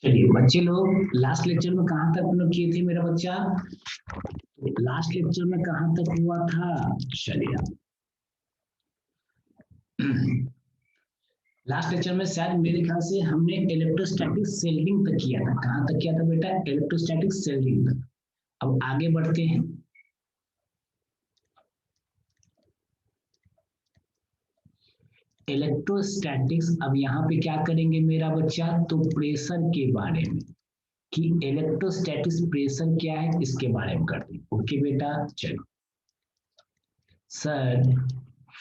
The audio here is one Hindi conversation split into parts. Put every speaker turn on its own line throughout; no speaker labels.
चलिए बच्चे लोग, लास्ट लेक्चर में कहाँ तक हम लोग किए थे मेरा बच्चा? तो लास्ट लेक्चर में कहाँ तक हुआ था? चलिए लास्ट लेक्चर में शायद मेरे ख्याल से हमने इलेक्ट्रोस्टैटिक सेल्डिंग तक किया था। कहाँ तक किया था बेटा? इलेक्ट्रोस्टैटिक सेल्डिंग तक। अब आगे बढ़ते हैं। इलेक्ट्रोस्टैटिक्स, अब यहाँ पे क्या करेंगे मेरा बच्चा? तो प्रेशर के बारे में, कि इलेक्ट्रोस्टैटिक प्रेशर क्या है इसके बारे में करते हैं। ओके बेटा, चलो sir,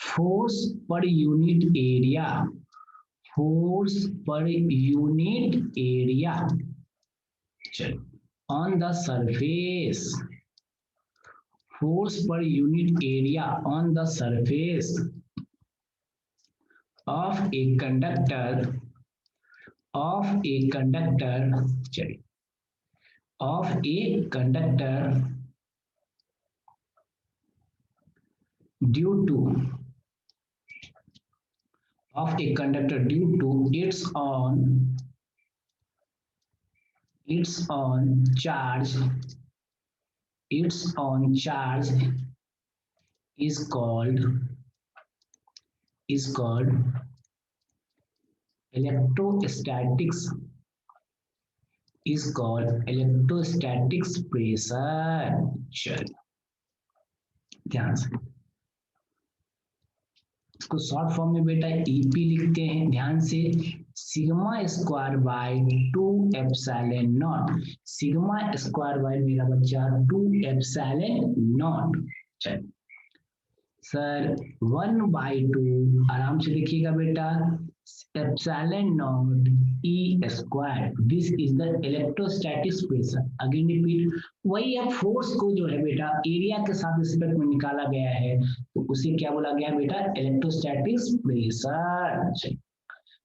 force per unit area, force per unit area, चलो on the surface, force per unit area on the surface of a conductor, of a conductor, चलिए of a conductor due to, of a conductor due to its on charge, its on charge is called electrostatics, is called electrostatics pressure। चलिए ध्यान से इसको शॉर्ट फॉर्म में बेटा ईपी लिखते हैं, ध्यान से, sigma square by 2 epsilon not, sigma square by मेरा बच्चा 2 एप्सिलॉन नॉट। चलिए सर 1/2, आराम से देखिएगा बेटा, epsilon naught E square, this is the electrostatic pressure. Again repeat, वही है फोर्स को जो है बेटा एरिया के साथ रिस्पेक्ट में निकाला गया है, तो उसे क्या बोला गया बेटा? Electrostatic pressure.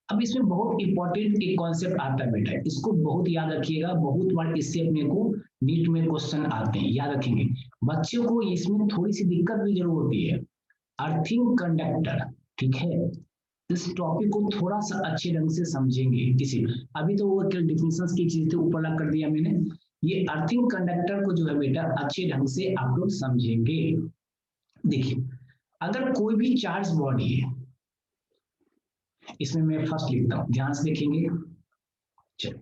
अब इसमें बहुत इंपॉर्टेंट एक कॉन्सेप्ट आता है बेटा, इसको बहुत याद रखिएगा, बहुत बार इससे अपने को नीट में क्वेश्चन आते हैं, याद रखेंगे। बच्चों को इसमें थोड़ी सी दिक्कत भी जरूर होती है, अर्थिंग कंडक्टर, ठीक है, इस टॉपिक को थोड़ा सा अच्छे ढंग से समझेंगे। किसी अभी तो वो डिफिनेशंस की चीज थे ऊपर लग कर दिया मैंने, ये अर्थिंग कंडक्टर को जो है बेटा अच्छे ढंग से आप लोग समझेंगे। देखिए अगर कोई भी चार्ज बॉडी है, इसमें मैं फर्स्ट लिखता हूं, ध्यान से देखेंगे। चलो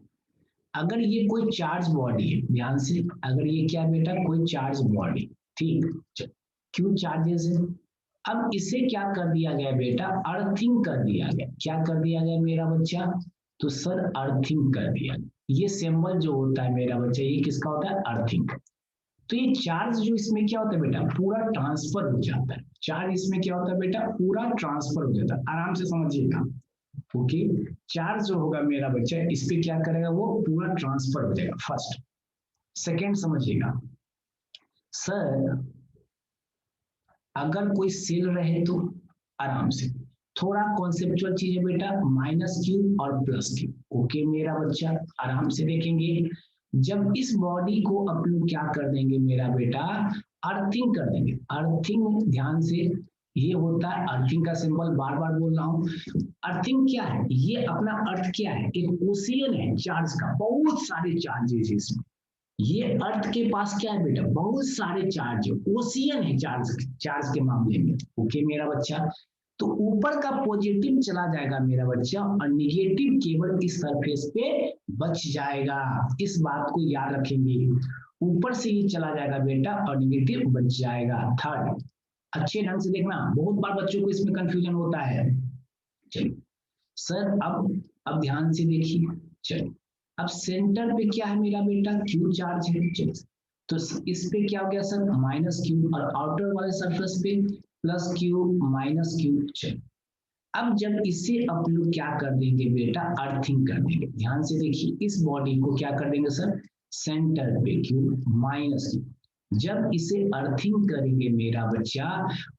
अगर ये कोई चार्ज बॉडी है, ध्यान से, अगर ये क्या बेटा कोई चार्ज बॉडी, ठीक, चलो क्यों चार्जेस है, अब इसे क्या कर दिया गया बेटा? अर्थिंग कर दिया गया। क्या कर दिया गया मेरा बच्चा? तो सर अर्थिंग कर दिया गया। ये सिंबल जो होता है मेरा बच्चा, ये किसका होता है? अर्थिंग। तो ये चार्ज जो इसमें क्या होता है बेटा? पूरा ट्रांसफर हो जाता है। चार्ज इसमें क्या होता है बेटा? पूरा ट्रांसफर हो जाता है। आराम से समझिएगा, ओके। चार्ज जो होगा मेरा बच्चा इस पे क्या करेगा? वो पूरा ट्रांसफर हो जाएगा, फर्स्ट। सेकेंड समझिएगा सर, अगर कोई सेल रहे तो आराम से, थोड़ा कॉन्सेप्चुअल चीज है बेटा, माइनस क्यू और प्लस क्यू। ओके मेरा बच्चा, आराम से देखेंगे। जब इस बॉडी को अपन लोग क्या कर देंगे मेरा बेटा? अर्थिंग कर देंगे। अर्थिंग, ध्यान से, ये होता है अर्थिंग का सिंबल, बार बार बोल रहा हूं। अर्थिंग क्या है? ये अपना अर्थ क्या है? एक ओशियन है चार्ज का, बहुत सारे चार्जेस है इसमें। ये अर्थ के पास क्या है बेटा? बहुत सारे चार्ज है, ओशियन है चार्ज, चार्ज के मामले में। ओके मेरा बच्चा, तो ऊपर का पॉजिटिव चला जाएगा मेरा बच्चा, और निगेटिव केवल इस सरफेस पे बच जाएगा। इस बात को याद रखेंगे, ऊपर से ही चला जाएगा बेटा और निगेटिव बच जाएगा। थर्ड, अच्छे ढंग से देखना, बहुत बार बच्चों को इसमें कंफ्यूजन होता है। चलिए सर, अब ध्यान से देखिए। चलिए अब सेंटर पे क्या है मेरा बेटा? क्यू चार्ज है। चलिए तो इस पे क्या हो गया सर? माइनस क्यू, और आउटर वाले सरफेस पे प्लस क्यू माइनस क्यू। चलिए अब जब इसे आप लोग क्या कर देंगे बेटा? अर्थिंग कर देंगे। ध्यान से देखिए, इस बॉडी को क्या कर देंगे सर? सेंटर पे क्यू माइनस क्यू। जब इसे अर्थिंग करेंगे मेरा बच्चा,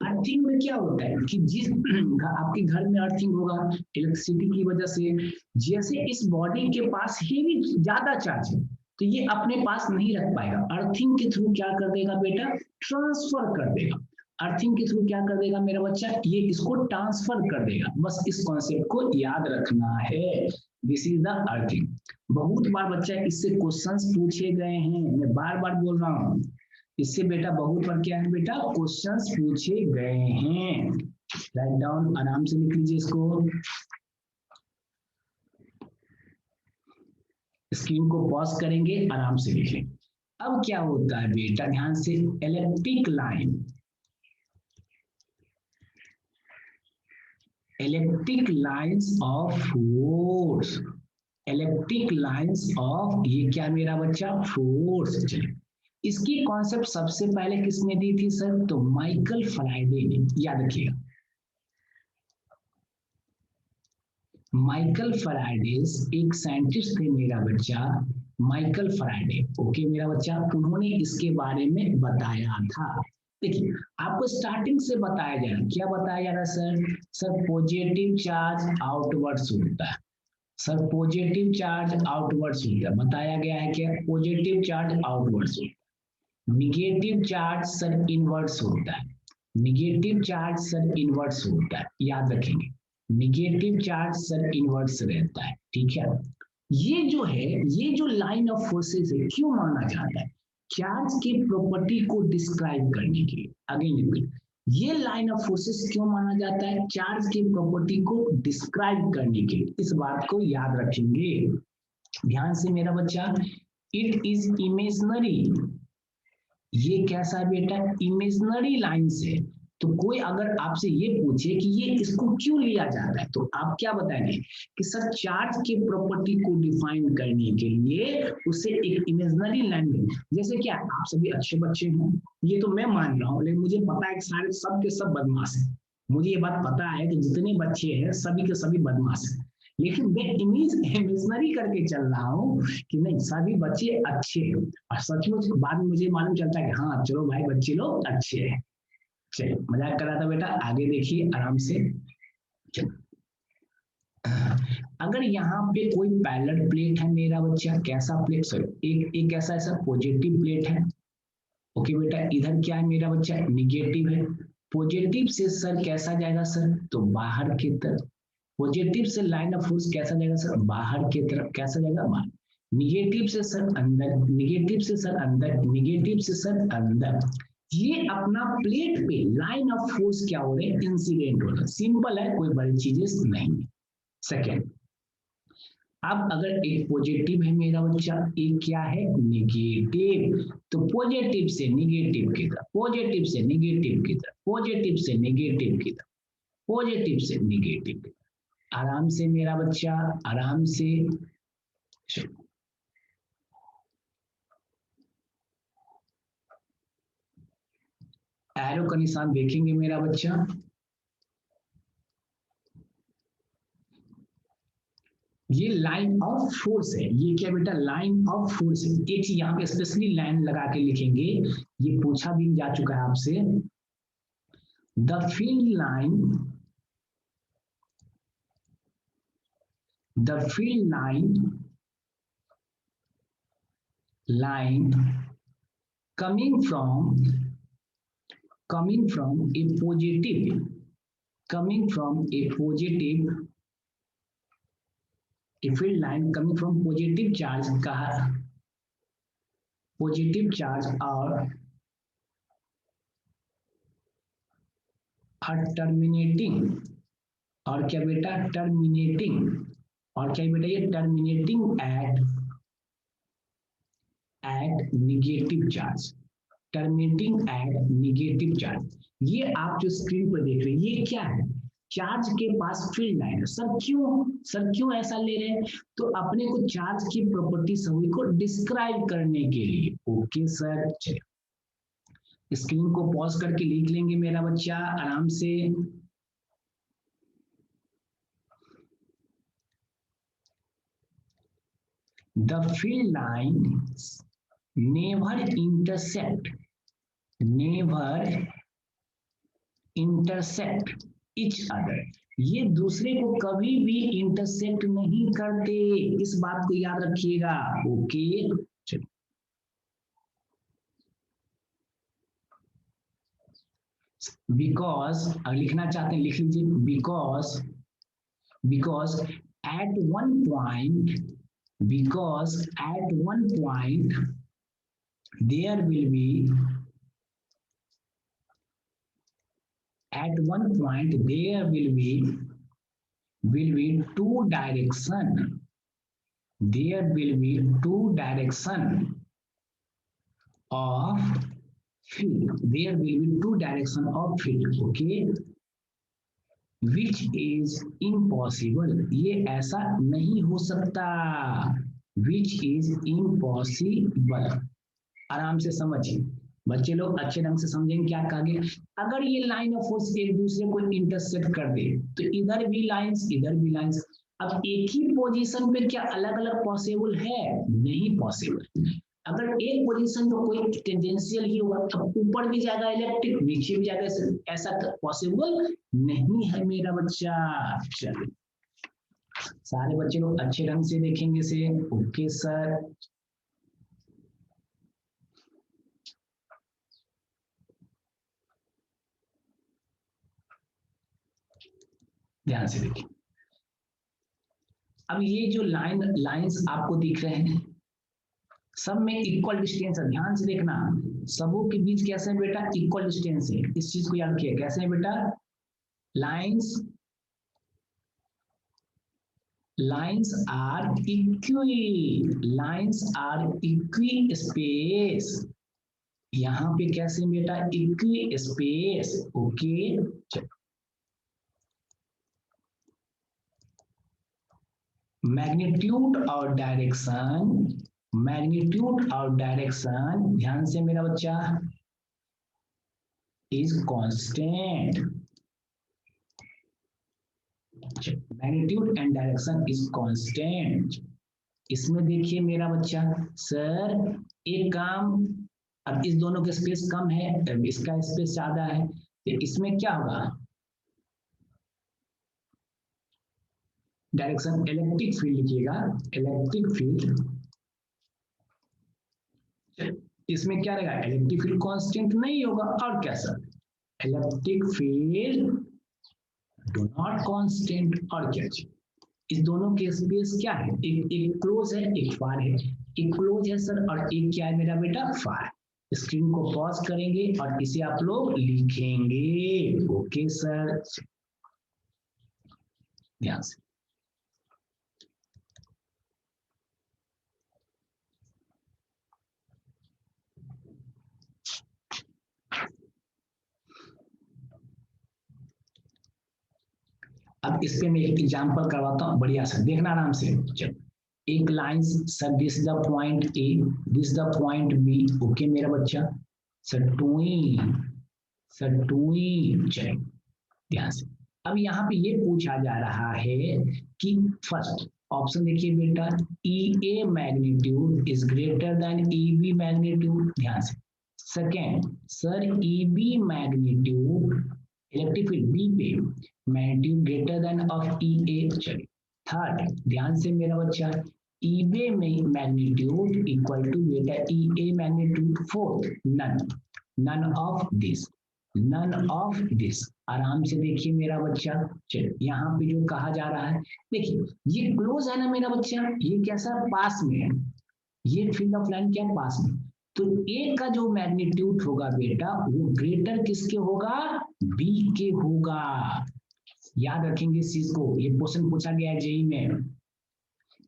अर्थिंग में क्या होता है कि जिस आपके घर में अर्थिंग होगा इलेक्ट्रिसिटी की वजह से, जैसे इस बॉडी के पास ही भी ज्यादा चार्ज है तो ये अपने पास नहीं रख पाएगा, अर्थिंग के थ्रू क्या कर देगा बेटा? ट्रांसफर कर देगा। अर्थिंग के थ्रू क्या कर देगा मेरा बच्चा, ये इसको ट्रांसफर कर देगा। बस इस कॉन्सेप्ट को याद रखना है, दिस इज द अर्थिंग। बहुत बार बच्चा इससे क्वेश्चंस पूछे गए हैं, मैं बार बार बोल रहा हूँ, इससे बेटा बहुत बार क्या है बेटा क्वेश्चंस पूछे गए हैं। राइट डाउन, आराम से लिख लीजिए इसको, स्क्रीन को पॉज करेंगे, आराम से लिखें। अब क्या होता है बेटा, ध्यान से, electric line, electric lines of force, electric lines of, ये क्या मेरा बच्चा, फोर्स। चलिए, इसकी कॉन्सेप्ट सबसे पहले किसने दी थी सर, तो माइकल फैराडे ने, याद रखिएगा। माइकल फैराडे एक साइंटिस्ट थे मेरा बच्चा, माइकल फैराडे, ओके मेरा बच्चा, उन्होंने इसके बारे में बताया था। देखिए, आपको स्टार्टिंग से बताया जा रहा है, क्या बताया जा रहा है sir, sir positive charge outwards होता है, सर पॉजिटिव चार्ज आउटवर्ड्स होता है, बताया गया है क्या, पॉजिटिव चार्ज आउटवर्ड्स होता है, निगेटिव चार्ज सर इनवर्ड्स होता है, निगेटिव चार्ज सर इनवर्ड्स होता है, याद रखेंगे, निगेटिव चार्ज सर इनवर्ड्स रहता है, ठीक है। ये जो है, ये जो लाइन ऑफ फोर्सेस है, क्यों माना जाता है, चार्ज की प्रॉपर्टी को डिस्क्राइब करने के लिए। अगेन, ये लाइन ऑफ फोर्सेस क्यों माना जाता है, चार्ज की प्रॉपर्टी को डिस्क्राइब करने के लिए, इस बात को याद रखेंगे। ध्यान से मेरा बच्चा, इट इज इमेजनरी, ये कैसा है बेटा, इमेजनरी लाइन से। तो कोई अगर आपसे ये पूछे कि ये इसको क्यों लिया जाता है, तो आप क्या बताएंगे कि सर चार्ज के प्रॉपर्टी को डिफाइन करने के लिए उसे एक इमेजनरी लाइन में, जैसे क्या आप सभी अच्छे बच्चे हैं, ये तो मैं मान रहा हूँ, लेकिन मुझे पता है कि सारे सब के सब बदमाश हैं, मुझे ये बात पता है कि जितने बच्चे हैं सभी के सभी बदमाश हैं, लेकिन मैं इमेजनरी करके चल रहा हूँ कि नहीं सभी बच्चे अच्छे हैं, और सचमुच बाद में मुझे मालूम चलता है कि हाँ चलो भाई बच्चे लोग अच्छे हैं। चलिए, मजाक कर रहा था बेटा, आगे देखिए आराम से। अगर यहाँ पे कोई पैरेलल प्लेट है मेरा बच्चा, कैसा प्लेट, सॉरी एक ऐसा ऐसा पॉजिटिव प्लेट है, ओके बेटा, इधर क्या है मेरा बच्चा, निगेटिव है, पॉजिटिव से सर कैसा जाएगा सर, तो बाहर की तरफ, पॉजिटिव से लाइन ऑफ फोर्स कैसा जाएगा सर, बाहर की तरफ, कैसा जाएगा बाहर, निगेटिव से सर अंदर, निगेटिव से सर अंदर, निगेटिव से सर अंदर, ये अपना प्लेट पे लाइन ऑफ फोर्स क्या हो रहे हैं, इंसिडेंट हो रहे हैं, सिंपल है, कोई बड़ी चीजें नहीं है। सेकेंड, अब अगर एक पॉजिटिव है मेरा बच्चा, एक क्या है निगेटिव, तो पॉजिटिव से निगेटिव की तरफ, पॉजिटिव से निगेटिव की तरफ, पॉजिटिव से निगेटिव की तरफ, पॉजिटिव से निगेटिव की तरफ, आराम से मेरा बच्चा, आराम से। एरो का निशान देखेंगे मेरा बच्चा, ये लाइन ऑफ फोर्स है, ये क्या बेटा लाइन ऑफ फोर्स है, एक चीज यहाँ पे स्पेशली लाइन लगा के लिखेंगे, ये पूछा भी जा चुका है आपसे, the field line, the field line coming from a positive, coming from a positive, a field line coming from positive charge कहा, पॉजिटिव चार्ज और टर्मिनेटिंग, और क्या बेटा टर्मिनेटिंग, और क्या बेटा ये terminating at negative charge, terminating at negative charge, ये आप जो स्क्रीन पर देख रहे हैं ये क्या है, चार्ज के पास फील्ड लाइन है। सर क्यों ऐसा ले रहे हैं, तो अपने को चार्ज की प्रॉपर्टी सभी को डिस्क्राइब करने के लिए, ओके सर। चलिए, स्क्रीन को पॉज करके लिख लेंगे मेरा बच्चा आराम से। The field lines never intersect each other, ये दूसरे को कभी भी इंटरसेक्ट नहीं करते, इस बात को याद रखिएगा, ओके। बिकॉज अगर लिखना चाहते हैं लिख लीजिए, because at one point because at one point there will be two direction, there will be two direction of field, there will be two direction of field, okay, which is impossible, ये ऐसा नहीं हो सकता, which is impossible। आराम से समझिए बच्चे लोग, अच्छे ढंग से समझेंगे क्या कहा गया। अगर ये लाइन ऑफ फोर्स एक दूसरे को इंटरसेक्ट कर दे तो इधर भी लाइंस इधर भी लाइंस, अब एक ही पोजीशन पे क्या अलग अलग पॉसिबल है? नहीं पॉसिबल। अगर एक पोजीशन पे कोई टेंजेंशियल ही होगा तो ऊपर भी जाएगा इलेक्ट्रिक, नीचे भी जाएगा, ऐसा पॉसिबल नहीं है मेरा बच्चा। चलिए सारे बच्चे लोग अच्छे ढंग से देखेंगे से, ओके सर। ध्यान से देखिए, अब ये जो लाइंस आपको दिख रहे हैं सब में इक्वल डिस्टेंस है, ध्यान से देखना, सबों के बीच कैसे है बेटा? इक्वल डिस्टेंस है, इस चीज को याद रखिए। कैसे है बेटा? लाइंस आर इक्वी स्पेस, यहां पे कैसे बेटा? Equi space, okay. मैग्नीट्यूड और डायरेक्शन ध्यान से मेरा बच्चा is constant, magnitude and direction is constant. इसमें देखिए मेरा बच्चा, सर एक काम, अब इस दोनों के स्पेस कम है, इसका स्पेस ज्यादा है, तो इसमें क्या होगा? डायरेक्शन इलेक्ट्रिक फील्ड लिखिएगा, इलेक्ट्रिक फील्ड, इसमें क्या रहेगा? इलेक्ट्रिक फील्ड कांस्टेंट नहीं होगा, और क्या sir? Electric field do not constant, और क्या चीज? इस दोनों के स्पेस क्या है? एक क्लोज है, एक फार है, एक क्लोज है सर और एक क्या है मेरा बेटा? फार। स्क्रीन को पॉज करेंगे और इसे आप लोग लिखेंगे, ओके सर। ध्यान से, अब इस पे मैं एक एग्जांपल करवाता हूं, बढ़िया से देखना आराम से। चलो एक line, sir this the point A, this the point B, okay मेरा बच्चा। सटुई, चलिए ध्यान से, अब यहाँ पे ये पूछा जा रहा है कि फर्स्ट ऑप्शन देखिए बेटा, E A magnitude is greater than E B magnitude, ध्यान से। Second, sir E B magnitude electric field B पे magnitude greater than of E A, चलिए। थर्ड, ध्यान से मेरा बच्चा, ई बे में मैग्नीट्यूड इक्वल टू बेटा E A magnitude. Fourth, none of this, आराम से देखिए मेरा बच्चा। चलिए यहाँ पे जो कहा जा रहा है, देखिए ये क्लोज है ना मेरा बच्चा, ये कैसा? पास में है, ये फील्ड ऑफ लाइन क्या? पास में, तो ए का जो मैग्नीट्यूड होगा बेटा वो ग्रेटर किसके होगा? बी के होगा। याद रखेंगे इस चीज को, ये क्वेश्चन पूछा गया है जेई में।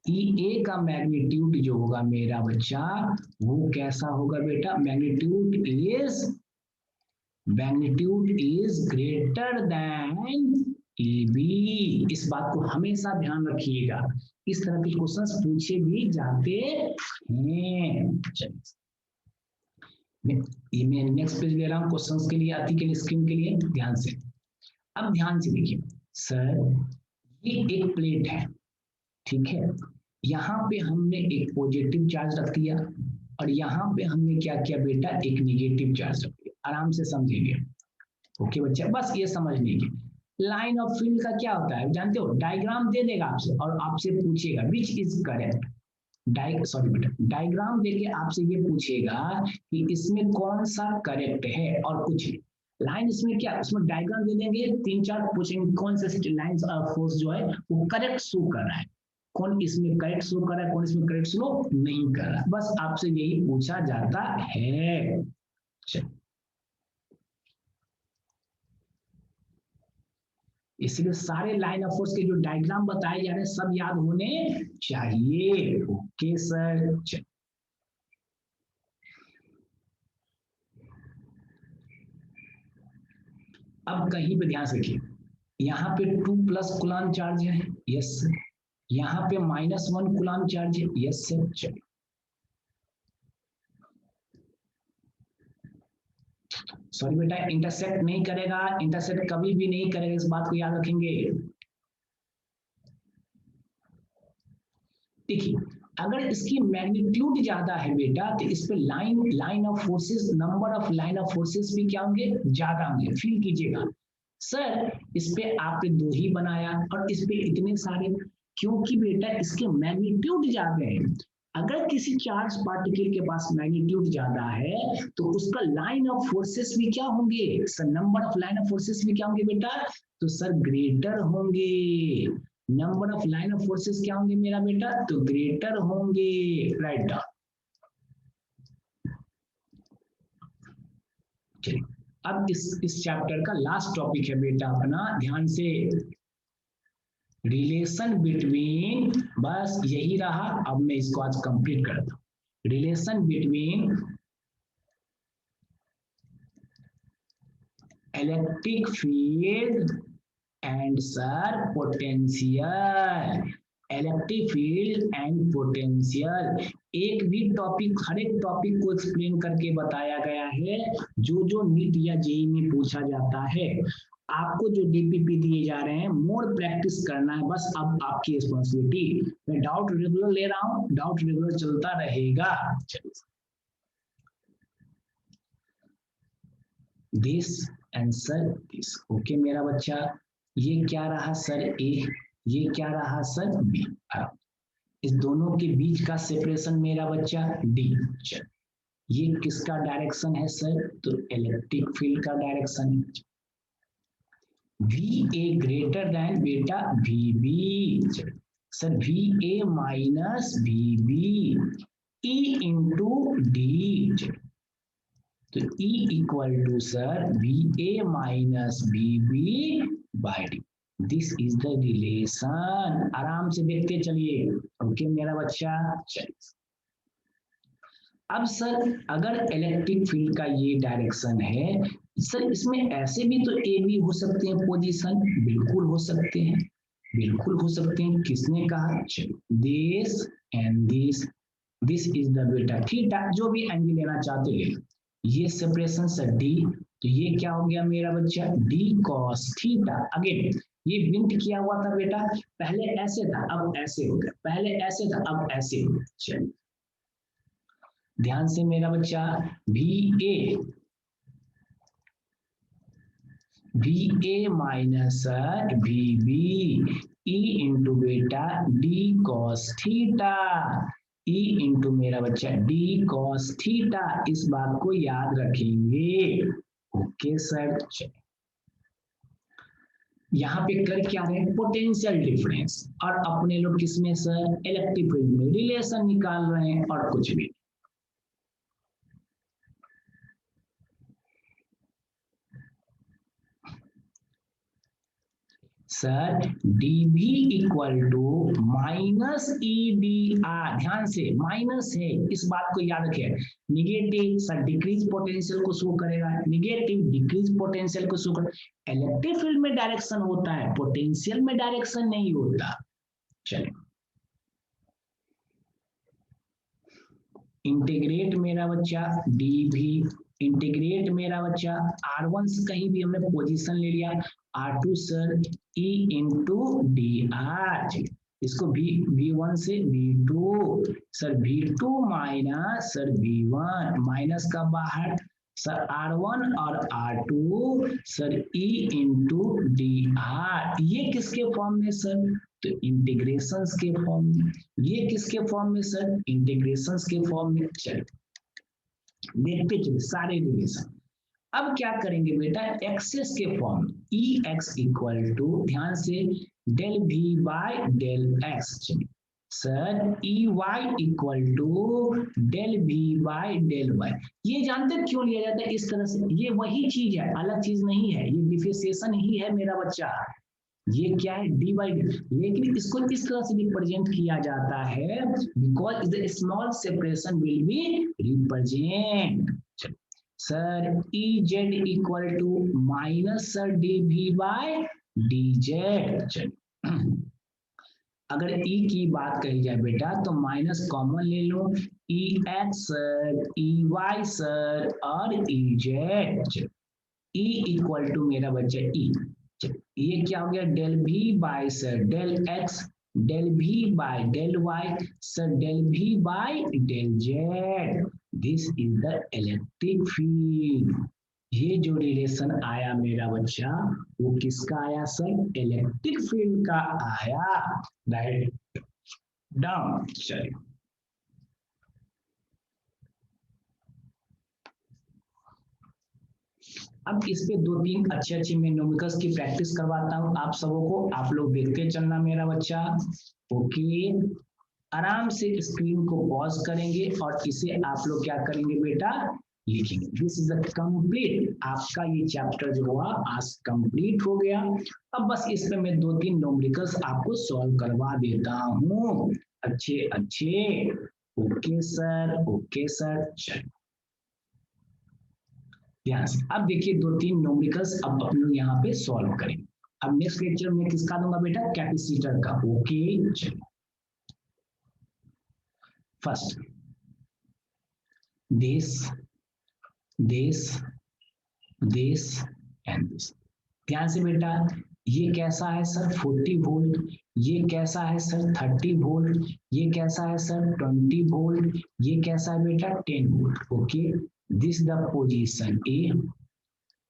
ई ए का मैग्नीट्यूड जो होगा मेरा बच्चा वो कैसा होगा बेटा? Magnitude is greater than E B. इस बात को हमेशा ध्यान रखिएगा, इस तरह के क्वेश्चंस पूछे भी जाते हैं। चलिए ये मैं नेक्स्ट पेज ले रहा हूँ क्वेश्चंस के लिए, आती के लिए, स्क्रीन के लिए, ध्यान से। अब ध्यान से देखिए सर, ये एक प्लेट है, ठीक है, यहाँ पे हमने एक पॉजिटिव चार्ज रख दिया और यहाँ पे हमने क्या किया बेटा? एक निगेटिव चार्ज रख दिया। आराम से समझेंगे, ओके बच्चा, बस ये समझ लीजिए। लाइन ऑफ फील्ड का क्या होता है जानते हो? डायग्राम दे देगा आपसे और आपसे पूछेगा विच इज करेक्ट, डायग्राम देके आपसे ये पूछेगा कि इसमें कौन सा करेक्ट है, और कुछ नहीं। लाइन इसमें क्या, उसमें डायग्राम दे देंगे 3-4, पूछेंगे कौन से लाइन फोर्स जो है वो करेक्ट शो कर रहा है, कौन इसमें करेक्ट शो कर रहा है, कौन इसमें करेक्ट शो नहीं कर रहा है, बस आपसे यही पूछा जाता है। इसलिए सारे लाइन ऑफ फोर्स के जो डायग्राम बताए जा रहे हैं सब याद होने चाहिए। Okay sir. अब कहीं पे ध्यान से रखिए, यहाँ पे 2+ कूलम्ब चार्ज है, यस सर। यहाँ पे -1 कूलम्ब चार्ज है, यस सर। चलिए, सॉरी बेटा, इंटरसेक्ट नहीं करेगा, इंटरसेक्ट कभी भी नहीं करेगा, इस बात को याद रखेंगे। देखिए, अगर इसकी मैग्नीट्यूड ज्यादा है बेटा तो इस पे line of forces, number of line of forces भी क्या होंगे, ज्यादा होंगे। फील कीजिएगा सर, इस पे आपने 2 ही बनाया और इस पे इतने सारे, क्योंकि बेटा इसके मैग्नीट्यूड ज्यादा है। अगर किसी चार्ज पार्टिकल के पास मैग्नीट्यूड ज्यादा है तो उसका लाइन ऑफ फोर्सेस भी क्या होंगे sir, number of line of forces भी क्या होंगे बेटा, तो सर ग्रेटर होंगे। Number of line of forces क्या होंगे मेरा बेटा, तो ग्रेटर होंगे। Write down. चलिए, अब इस चैप्टर का लास्ट टॉपिक है बेटा अपना, ध्यान से, रिलेशन बिटवीन, बस यही रहा, अब मैं इसको आज कंप्लीट करता हूं। Relation between electric field and sir potential, electric field and potential. एक भी टॉपिक, हर एक टॉपिक को एक्सप्लेन करके बताया गया है, जो जो नीट या जेई में पूछा जाता है। आपको जो डीपीपी दिए जा रहे हैं मोर प्रैक्टिस करना है, बस अब आपकी रिस्पॉन्सिबिलिटी। मैं डाउट रेगुलर ले रहा हूँ, डाउट रेगुलर चलता रहेगा। दिस आंसर दिस, ओके मेरा बच्चा। ये क्या रहा सर ए, ये क्या रहा सर बी। इस दोनों के बीच का सेपरेशन मेरा बच्चा डी। चल, ये किसका डायरेक्शन है सर, तो इलेक्ट्रिक फील्ड का डायरेक्शन है। वी ए ग्रेटर देन बेटा V B, sir V A minus V B E into D, तो E equal to sir V A minus B B by D. This is the relation. आराम से देखते चलिए, ओके मेरा बच्चा। चलिए, अब सर अगर इलेक्ट्रिक फील्ड का ये डायरेक्शन है सर, इसमें ऐसे भी तो ए बी हो सकते हैं पोजीशन, बिल्कुल हो सकते हैं, बिल्कुल हो सकते हैं। किसने कहा, this and this is the बेटा थीटा, जो भी एंगल लेना चाहते ले। ये सेपरेशन सर डी, तो ये क्या हो गया मेरा बच्चा, डी कॉस थीटा। अगेन ये बिंट किया हुआ था बेटा, पहले ऐसे था अब ऐसे हो गया, पहले ऐसे था अब ऐसे हो गया। चलिए ध्यान से मेरा बच्चा, V A minus V B E into बेटा d cos theta, E into मेरा बच्चा डी कॉस थीटा। इस बात को याद रखेंगे। Okay sir. यहाँ पे कर क्या रहे हैं, पोटेंशियल डिफरेंस, और अपने लोग किसमें सर, इलेक्ट्रिक फील्ड में रिलेशन निकाल रहे हैं, और कुछ भी। Sir dv equal to minus E d r, ध्यान से माइनस है, इस बात को याद रखें। निगेटिव सर डिक्रीज पोटेंशियल को शो करेगा, निगेटिव डिक्रीज पोटेंशियल को शो करेगा। इलेक्ट्रिक फील्ड में डायरेक्शन होता है, पोटेंशियल में डायरेक्शन नहीं होता। चलिए इंटीग्रेट मेरा बच्चा dv, इंटीग्रेट मेरा बच्चा R1 से कहीं भी हमने पोजीशन ले लिया, R2 sir E into D R, इसको V1 से V2 sir V2 minus sir V1, minus का बाहर सर R1 और R2 sir E into D R. ये किसके फॉर्म में सर, तो इंटीग्रेशंस के फॉर्म में। ये किसके फॉर्म में सर, इंटीग्रेशंस के फॉर्म में। चलिए देखते चलिए सारे रिलेशन। अब क्या करेंगे बेटा, एक्सेस के form E x equal to, ध्यान से, del V by del x. Sir E y equal to del V by del y. ये जानते क्यों लिया जाता है इस तरह से? ये वही चीज है, अलग चीज नहीं है, ये डिफरेंशिएशन ही है मेरा बच्चा। ये क्या है, डी बाई डी, लेकिन इसको इस तरह से रिप्रेजेंट किया जाता है because the small separation will be represent. Sir E z equal to minus sir d V by d z. अगर ई की बात कही जाए बेटा तो माइनस कॉमन ले लो, E x sir, E y sir और E z. E equal to मेरा बच्चा ई, ये क्या हो गया, del V by sir del x, del V by del y sir, del V by del z. This is the electric field. ये जो रिलेशन आया मेरा बच्चा, वो किसका आया सर, इलेक्ट्रिक फील्ड का आया। राइट डाउन, चलिए अब इस पे दो तीन अच्छे अच्छे मैं न्यूमेरिकल्स की प्रैक्टिस करवाता हूँ आप सबों को, आप लोग देखते चलना मेरा बच्चा। ओके, आराम से स्क्रीन को पॉज करेंगे और इसे आप लोग क्या करेंगे बेटा, लिखेंगे। दिस इज द कंप्लीट, आपका ये चैप्टर जो हुआ आज कंप्लीट हो गया। अब बस इस पे मैं दो तीन न्यूमेरिकल्स आपको सॉल्व करवा देता हूँ, अच्छे अच्छे। ओके सर, ओके सर, चलो ध्यान से। अब देखिए दो तीन न्यूमेरिकल्स अब अपन लोग यहाँ पे सॉल्व करेंगे। अब नेक्स्ट लेक्चर में किसका दूंगा बेटा, कैपेसिटर का। ओके चलो, first this this this and this. ध्यान से बेटा, ये कैसा है सर 40 वोल्ट, ये कैसा है सर 30 वोल्ट, ये कैसा है सर 20 वोल्ट, ये कैसा है बेटा 10 volt. Okay, this the position A,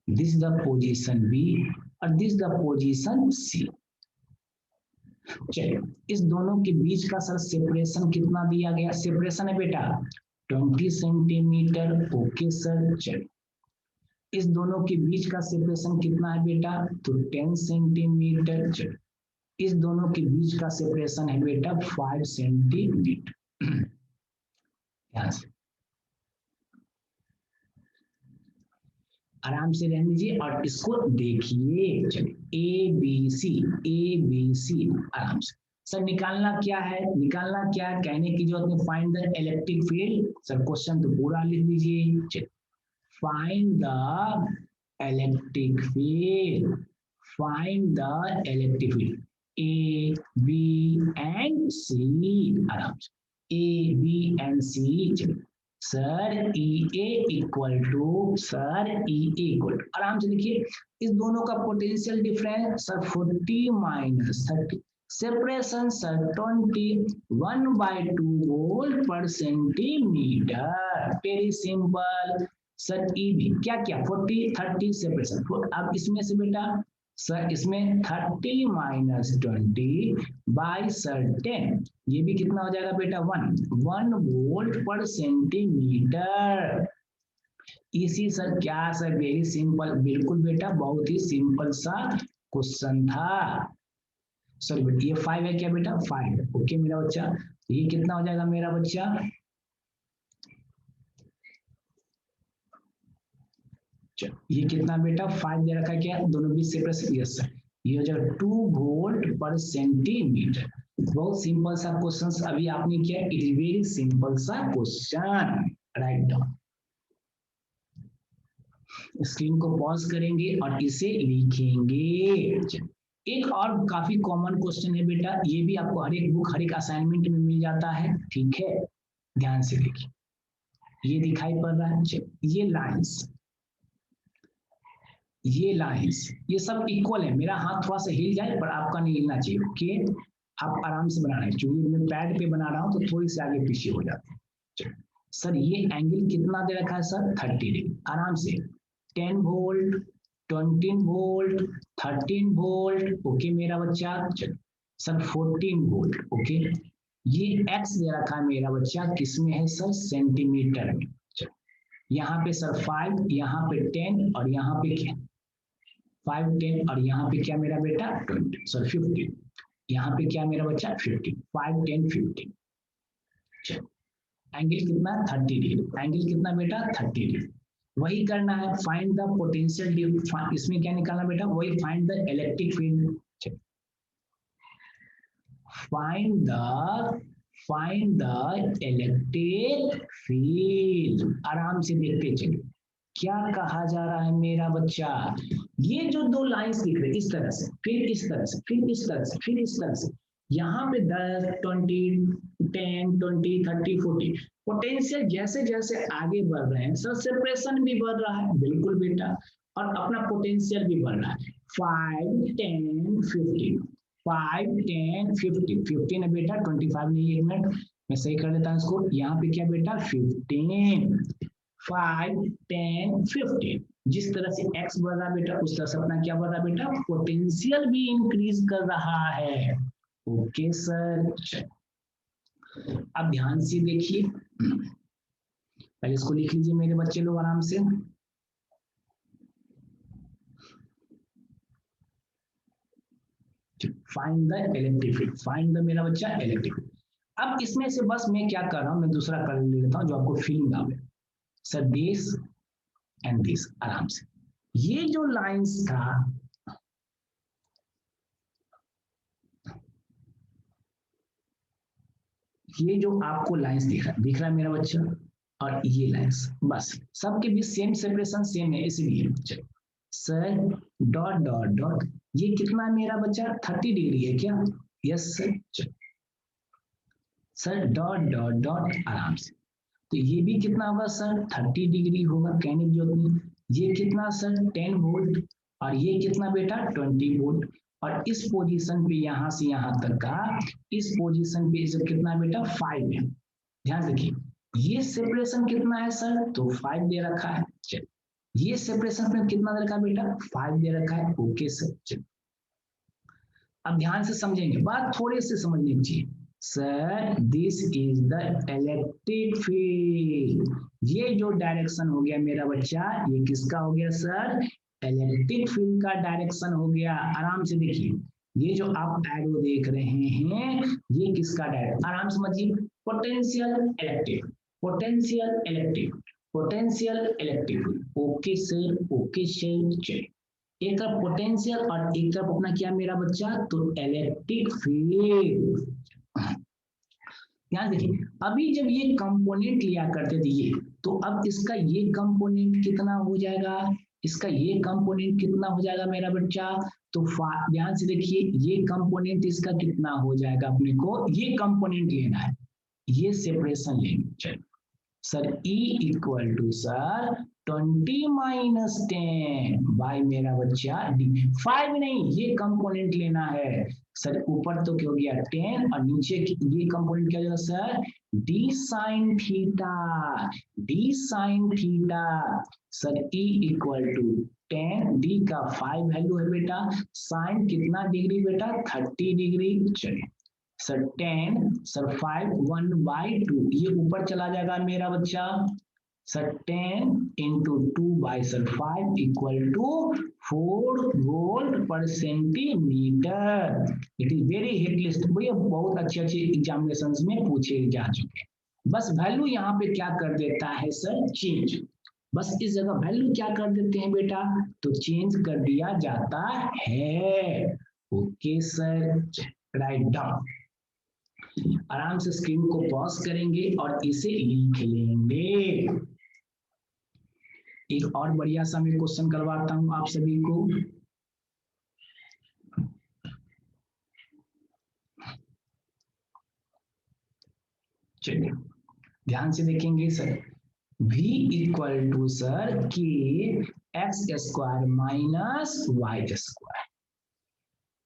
this the position B और दिस द पोजीशन सी। चलिए, इस दोनों के बीच का सर सेपरेशन कितना दिया गया, सेपरेशन है बेटा 20 सेंटीमीटर। ओके सर, चलिए इस दोनों के बीच का सेपरेशन कितना है बेटा, तो 10 सेंटीमीटर। चलिए इस दोनों के बीच का सेपरेशन है बेटा 5 सेंटीमीटर। ध्यान से आराम से रहने दीजिए और इसको देखिए। चलिए ए बी सी आराम से। सर निकालना क्या है, निकालना क्या है, कहने की जरूरत नहीं, find the electric field. Sir question तो पूरा लिख दीजिए। चलिए find the electric field, find the electric field A B and C, आराम से ए बी एंड सी। चलिए sir E A equal to, sir E A equal to, आराम से लिखिए इस दोनों का potential difference sir 40 minus 30, separation sir 20, 1/2 volt per centimetre. Very simple. Sir E भी क्या क्या 40 30 सेपरेशन, अब इसमें से बेटा सर इसमें 30 माइनस 20 बाई सर 10, ये भी कितना हो जाएगा बेटा 1 वोल्ट पर सेंटीमीटर। इसी सर क्या सर, वेरी सिंपल, बिल्कुल बेटा बहुत ही सिंपल सा क्वेश्चन था। सॉरी बेटा ये 5 है क्या बेटा, 5 है। ओके मेरा बच्चा, ये कितना हो जाएगा मेरा बच्चा, ये कितना बेटा 5 दे रखा है, क्या दोनों बीच सेपरेशन, यस सर, ये हो जाएगा 2 वोल्ट पर सेंटीमीटर। बहुत सिंपल सा क्वेश्चन अभी आपने किया, इट इज वेरी सिंपल सा क्वेश्चन। राइट डाउन, स्क्रीन को पॉज करेंगे और इसे लिखेंगे। एक और काफी कॉमन क्वेश्चन है बेटा, ये भी आपको हर एक बुक हर एक असाइनमेंट में मिल जाता है, ठीक है, ध्यान से देखिए। ये दिखाई पड़ रहा है, ये लाइंस, ये लाइंस, ये सब इक्वल है। मेरा हाथ थोड़ा सा हिल जाए पर आपका नहीं हिलना चाहिए। ओके, आप आराम से बना रहे हैं, क्योंकि मैं पैड पे बना रहा हूं तो थोड़ी सी आगे पीछे हो जाते हैं। सर ये एंगल कितना दे रखा है सर 30 डिग्री, आराम से 10 वोल्ट 20 वोल्ट 13 वोल्ट। ओके मेरा बच्चा, सर 14 वोल्ट। ओके, ये एक्स दे रखा है मेरा बच्चा, किसमें है सर, सेंटीमीटर में। यहाँ पे सर 5, यहाँ पे 10 और यहाँ पे क्या 5 10 और यहाँ पे क्या मेरा बेटा 20 सर 50, यहाँ पे क्या मेरा बच्चा 50, 5 10 50। चलो एंगल कितना 30 डिग्री, एंगल कितना बेटा 30 डिग्री। वही करना है, फाइंड द पोटेंशियल, इसमें क्या निकालना बेटा, वही find the electric field. Find the electric field, आराम से देखते चलिए क्या कहा जा रहा है मेरा बच्चा। ये जो दो लाइंस दिख रही इस तरह से, फिर इस तरह से, फिर इस तरह से, फिर इस तरह से, यहाँ पे 10 20 10 20 30 40 पोटेंशियल जैसे जैसे आगे बढ़ रहे हैं सर सेपरेशन भी बढ़ रहा है, बिल्कुल बेटा, और अपना पोटेंशियल भी बढ़ रहा है। 5 10 15 5 10 50 15 है बेटा, 25 नहीं, एक मिनट मैं सही कर देता हूँ इसको, यहाँ पे क्या बेटा 15 5 10 15, जिस तरह से x बढ़ रहा बेटा उस तरह से अपना क्या बढ़ रहा बेटा पोटेंशियल भी इंक्रीज कर रहा है। ओके सर, अब ध्यान से देखिए, पहले इसको लिख लीजिए मेरे बच्चे लोग आराम से। Find the electric field, find the मेरा बच्चा इलेक्ट्रिक फील्ड। अब इसमें से बस मैं क्या कर रहा हूं, मैं दूसरा कर लेता हूं जो आपको फीलिंग आवे। सर दिस एंड दिस, आराम से ये जो लाइंस था, ये जो आपको लाइंस दिख रहा है मेरा बच्चा, और ये लाइंस बस सबके बीच सेम सेपरेशन सेम है, इसलिए चलो सर डॉट डॉट डॉट, ये कितना मेरा बच्चा 30 डिग्री है क्या, यस सर, चलो सर डॉट डॉट डॉट आराम से, तो ये भी कितना होगा सर 30 डिग्री होगा, कहने की जरूरत नहीं। ये कितना सर 10 वोल्ट, और ये कितना बेटा 20 वोल्ट, और इस पोजीशन पे यहां से यहां तक का, इस पोजीशन पे इसे कितना बेटा 5 है। ध्यान रखिए ये सेपरेशन कितना है सर, तो 5 दे रखा है, चलिए ये सेपरेशन में कितना दे रखा है बेटा 5 दे रखा है। ओके सर, चलिए अब ध्यान से समझेंगे, बात थोड़े से समझनी चाहिए। Sir this is the electric field, ये जो डायरेक्शन हो गया मेरा बच्चा, ये किसका हो गया सर, इलेक्ट्रिक फील्ड का डायरेक्शन हो गया। आराम से देखिए ये जो आप एरो देख रहे हैं ये किसका डायरेक्शन, आराम समझिए, potential electric, potential electric, potential electric. Okay sir, okay sir, चलिए एक तरफ पोटेंशियल और एक तरफ अपना क्या मेरा बच्चा, तो इलेक्ट्रिक फील्ड। ध्यान देखिए अभी जब ये कंपोनेंट लिया करते थे ये, तो अब इसका ये कंपोनेंट कितना हो जाएगा, इसका ये कंपोनेंट कितना हो जाएगा मेरा बच्चा, तो ध्यान से देखिए ये कंपोनेंट इसका कितना हो जाएगा, अपने को ये कंपोनेंट लेना है, ये सेपरेशन लेना। चलो sir E equal to sir 20 minus 10 by मेरा बच्चा D, 5 नहीं ये कंपोनेंट लेना है सर, ऊपर तो क्या हो गया 10 और नीचे ये कंपोनेंट क्या हो जाएगा sir D sine theta, D sine theta. Sir E equal to 10, D का 5 वैल्यू है बेटा, साइन कितना डिग्री बेटा 30 डिग्री। चलिए सर 10 सर 5 1 बाई 2, ये ऊपर चला जाएगा मेरा बच्चा, sir 10 into 2 by sir 5 equal to 4 volt per centimetre. It is very hit list, भैया बहुत अच्छे अच्छे एग्जामिनेशन में पूछे जा चुके हैं। बस वैल्यू यहाँ पे क्या कर देता है सर चेंज, बस इस जगह वैल्यू क्या कर देते हैं बेटा, तो चेंज कर दिया जाता है। ओके सर, राइट डाउन, आराम से स्क्रीन को पॉज करेंगे और इसे लिख लेंगे। एक और बढ़िया सा मैं क्वेश्चन करवाता हूं आप सभी को, चलिए ध्यान से देखेंगे sir, V equal to sir के x square minus y square,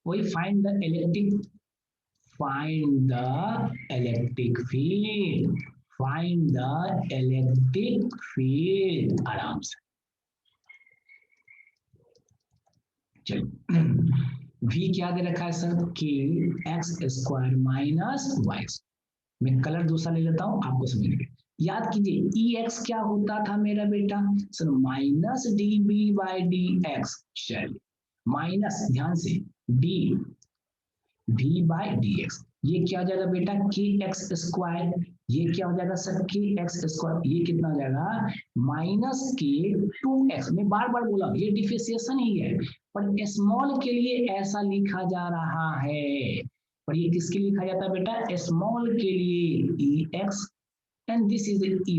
वही find the electric, find the electric field, find the electric field, आराम से चलिए V क्या दे रखा है सर कि एक्स स्क्वायर माइनस वाई, मैं कलर दूसरा ले लेता हूं आपको समझने के, याद कीजिए ई एक्स क्या होता था मेरा बेटा sir minus d B by d x. चलिए माइनस ध्यान से d d by d x, ये क्या हो जाएगा बेटा के एक्स स्क्वायर, ये क्या हो जाएगा सर के एक्स स्क्वायर, ये कितना हो जाएगा माइनस के 2x। मैं बार बार बोला ये डिफरेंशिएशन ही है, पर स्मॉल के लिए ऐसा लिखा जा रहा है, पर ये किसके लिए लिखा जाता है बेटा स्मॉल के लिए ई x and this is ey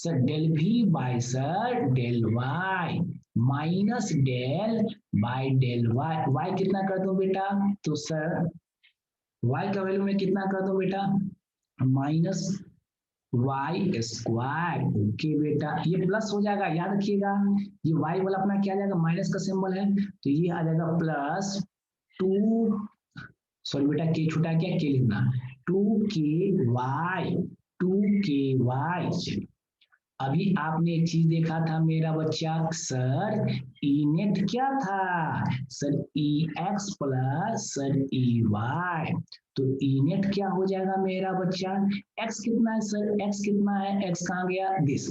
sir del v by sir del y minus del by del y कितना कर दूं बेटा तो सर y का वैल्यू में कितना कर दूं बेटा माइनस वाई स्क्वायर। ओके बेटा ये प्लस हो जाएगा, याद रखिएगा ये y वाला अपना क्या आ जाएगा माइनस का सिंबल है तो ये आ जाएगा प्लस 2 सॉरी बेटा के छुटा क्या के लिखना 2ky 2ky। अभी आपने एक चीज देखा था मेरा बच्चा सर ई नेट क्या था sir E x plus sir E y, तो ई नेट क्या हो जाएगा मेरा बच्चा एक्स कितना है सर एक्स कितना है एक्स कहाँ गया दिस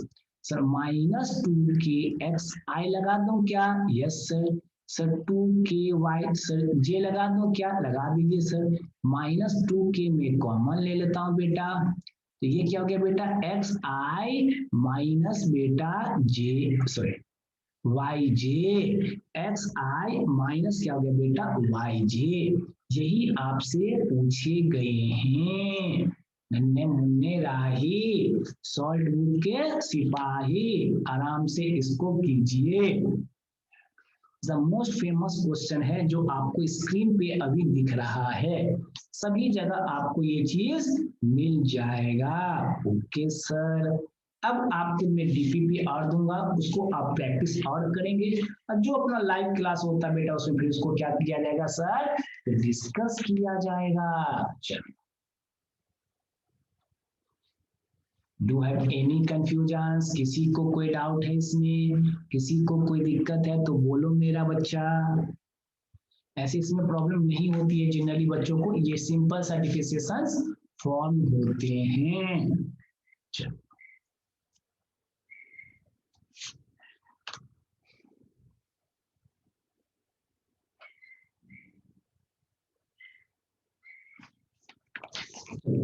सर माइनस 2 के एक्स आई लगा दूं क्या yes sir sir 2ky sir J लगा दूं क्या लगा दीजिए सर माइनस 2k में कॉमन ले लेता हूं बेटा तो ये क्या हो गया बेटा एक्स आई माइनस बेटा जे सॉरी वाई जे एक्स आई माइनस क्या हो गया बेटा वाई जे, यही आपसे पूछे गए हैं नन्हे मुन्ने राही सॉल्ट बुक के सिपाही, आराम से इसको कीजिए। द मोस्ट फेमस क्वेश्चन है जो आपको स्क्रीन पे अभी दिख रहा है, सभी जगह आपको ये चीज मिल जाएगा। ओके सर अब आपको मैं डीपीपी और दूंगा उसको आप प्रैक्टिस और करेंगे और जो अपना लाइव क्लास होता है बेटा उसमें फिर उसको क्या किया जाएगा सर डिस्कस किया जाएगा। चलिए डू हैव एनी कंफ्यूजन, किसी को कोई डाउट है इसमें, किसी को कोई दिक्कत है तो बोलो मेरा बच्चा। ऐसे इसमें प्रॉब्लम नहीं होती है जनरली बच्चों को, ये सिंपल सा डिफरेंशिएशंस फॉर्म होते हैं। चलो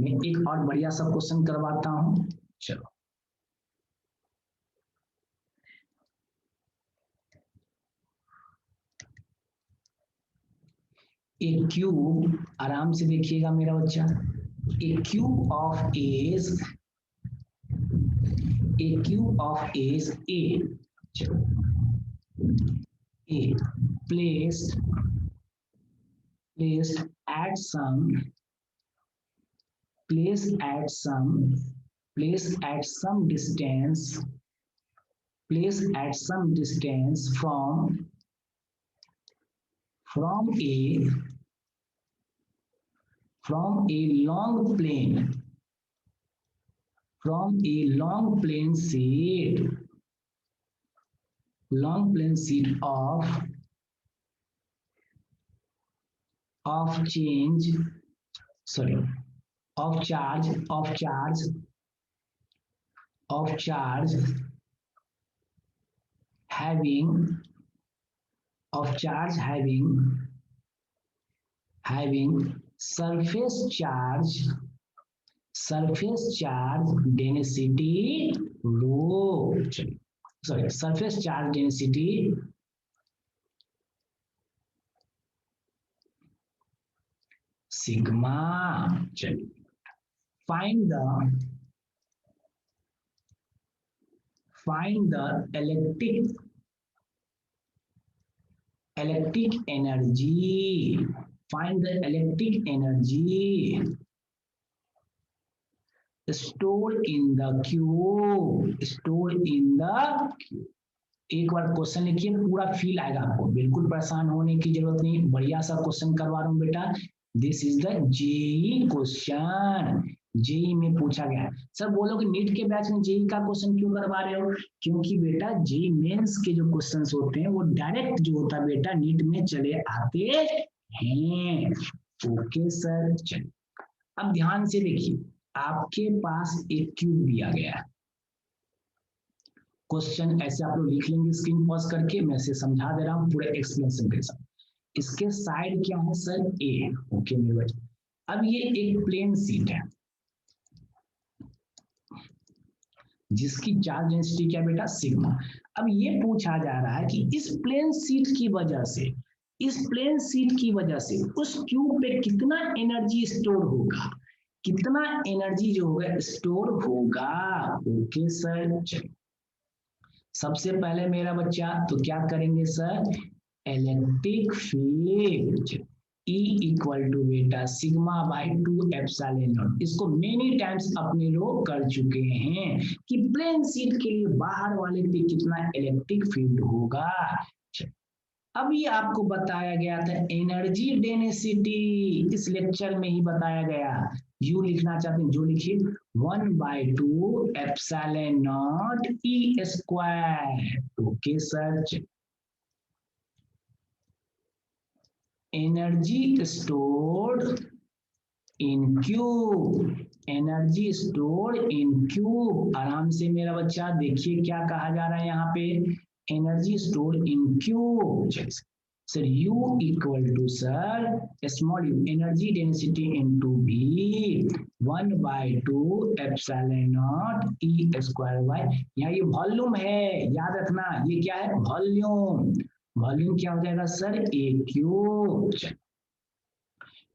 मैं एक और बढ़िया सा क्वेश्चन करवाता हूं। चलो एक क्यूब, आराम से देखिएगा मेरा बच्चा, a cube of edge a A placed at some distance from a long plane sheet of charge having surface charge density rho, surface charge density sigma। चलिए find the electric energy, find the electric energy stored in the cube, एक बार क्वेश्चन लिखिए पूरा फील आएगा आपको, बिल्कुल परेशान होने की जरूरत नहीं, बढ़िया सा क्वेश्चन करवा रहा हूं बेटा। This is the JEE question, JEE में पूछा गया। सर बोलोगे नीट के बैच में जेई का क्वेश्चन क्यों करवा रहे हो, क्योंकि बेटा जेई मेंस के जो क्वेश्चंस होते हैं वो डायरेक्ट जो होता है बेटा नीट में चले आते हैं। ओके सर चलिए अब ध्यान से देखिए आपके पास एक क्यूब दिया गया है। क्वेश्चन ऐसे आप लोग लिख लेंगे स्क्रीन पॉज करके, मैं इसे समझा दे रहा हूँ पूरे एक्सप्लेनेशन के साथ। इसके साइड क्या है सर, ए, ओके मेरे बच्चे। अब ये एक प्लेन शीट है जिसकी चार्ज डेंसिटी क्या बेटा, सिग्मा। अब ये पूछा जा रहा है कि इस प्लेन शीट की वजह से, इस प्लेन शीट की वजह से उस क्यूब पे कितना एनर्जी स्टोर होगा, कितना एनर्जी जो होगा स्टोर होगा। ओके सर, सबसे पहले मेरा बच्चा तो क्या करेंगे sir, electric field E equal to बेटा सिग्मा बाई 2 एप्सिलॉन नॉट। इसको मेनी टाइम्स अपने लोग कर चुके हैं कि प्लेन शीट के लिए बाहर वाले पे कितना इलेक्ट्रिक फील्ड होगा। अब ये आपको बताया गया था एनर्जी डेंसिटी, इस लेक्चर में ही बताया गया। यू लिखना चाहते हैं जो लिखिए, 1/2 epsilon naught E square. Okay sir, energy stored in cube, energy stored in cube. आराम से मेरा बच्चा देखिए क्या कहा जा रहा है यहाँ पे, energy stored in cube. Sir U equal to sir small u, energy density into V, 1/2 epsilon naught E square by, यहाँ ये वॉल्यूम है, याद रखना ये क्या है, वॉल्यूम। वॉल्यूम क्या हो जाएगा सर, ए क्यूब।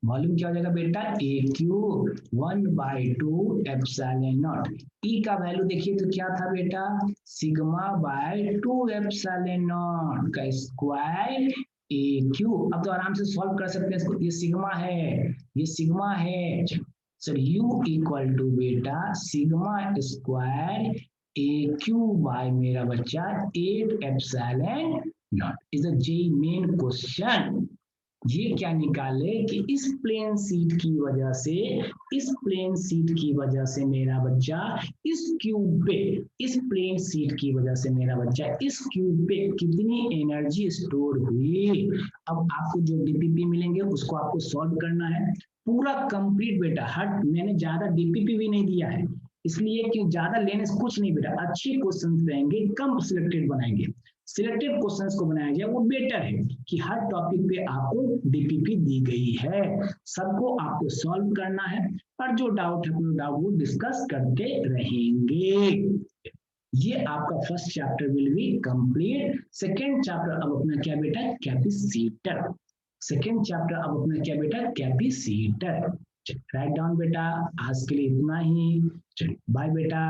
वॉल्यूम क्या हो जाएगा बेटा, ए क्यूब 1/2 एप्सिलॉन नॉट। ई का वैल्यू देखिए तो क्या था बेटा, सिग्मा बाय 2 एप्सिलॉन नॉट का स्क्वायर ए क्यूब। अब तो आराम से सॉल्व कर सकते हैं इसको, ये सिग्मा है, ये सिग्मा है। सर यू इक्वल टू बेटा sigma square A cube by मेरा बच्चा 8 epsilon not. Is the J main question. ये क्या निकाले कि इस प्लेन सीट की वजह से, इस प्लेन सीट की वजह से मेरा बच्चा इस क्यूब पे, इस प्लेन सीट की वजह से मेरा बच्चा इस क्यूब पे कितनी एनर्जी स्टोर हुई। अब आपको जो डीपीपी मिलेंगे उसको आपको सॉल्व करना है पूरा कंप्लीट बेटा। हट, मैंने ज्यादा डीपीपी भी नहीं दिया है इसलिए कि ज्यादा लेने से कुछ नहीं बेटा, अच्छे क्वेश्चन रहेंगे, कम सिलेक्टेड बनाएंगे। सिलेक्टेड क्वेश्चंस को बनाया जाए वो बेटर है कि हर टॉपिक पे आपको डीपीपी दी गई है, सबको आपको सॉल्व करना है और जो डाउट है अपने डाउट वो डिस्कस करते रहेंगे। ये आपका first chapter will be complete. Second chapter अब अपना क्या बेटा, कैपेसिटर। सेकेंड चैप्टर अब अपना क्या बेटा, कैपेसिटर। राइट डाउन बेटा, आज के लिए इतना ही, बाय बेटा।